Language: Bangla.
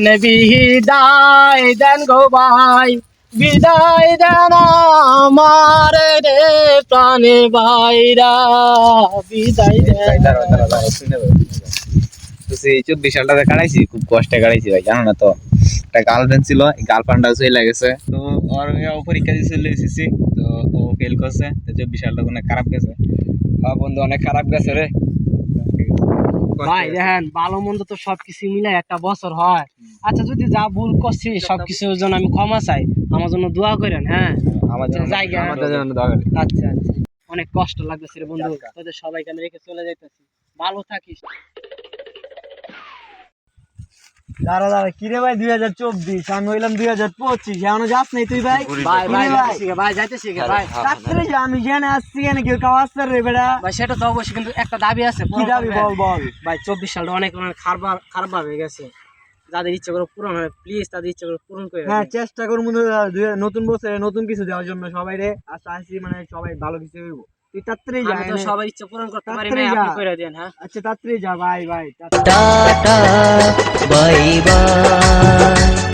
দেন বিদায় দেন গো ভাই, বিদায় দেন আমার রে প্রাণে ভাইরা, বিদায় দেন। 24 সালটা কাটাইছি খুব কষ্টে কাটাইছি ভাই, জানো না তো। একটা গার্লফ্রেন্ড ছিল, গার্লফ্রেন্ডটাও চলে গেছে, তো ওর পরীক্ষা দিয়ে চলে এসেছি, তো ও ফেল করছে, তো 24 সালটা অনেক খারাপ গেছে। বন্ধু অনেক খারাপ গেছে রে ভাই দেখেন ভালো মন্দ তো সবকিছু মিলে একটা বছর হয়। আচ্ছা যদি যা ভুল করছি সবকিছুর জন্য আমি ক্ষমা চাই, আমার জন্য দোয়া করেন। হ্যাঁ আমার জায়গা আচ্ছা আচ্ছা, অনেক কষ্ট লাগতেছে রে বন্ধু, তোদের সবাই কেন রেখে চলে যাইতেছি। ভালো থাকিস। দাঁড়া দাঁড়া, কিরে ভাই 2024, আমি হইলাম 2025, এখনো যাস নাই তুই ভাই? ভাই ভাই ভাই যাইতেছি ভাই, রাত্রে যা, আমি জেনে আসছি কেন, কেউ কাউ আসছে রে বেড়া? ভাই সেটা তো অবশ্যই, কিন্তু একটা দাবি আছে। কি দাবি বল বল। ভাই 24 সালটা অনেক অনেক খারাপ ভাবে গেছে, যাদের ইচ্ছা করে পূরণ হয় প্লিজ তাদের ইচ্ছা করে পূরণ করে হ্যাঁ চেষ্টা করবো নতুন বছরে নতুন কিছু দেওয়ার জন্য সবাই রে। আশা আছি মানে সবাই ভালো কিছু হইব। তুই তাড়াতাড়ি যা, আমি তো সবার ইচ্ছা পূরণ করতে পারি না, তাড়াতাড়ি আপনি যা। করে দেন। হ্যাঁ আচ্ছা তাড়াতাড়ি যা ভাই ভাই। Tata bye bye.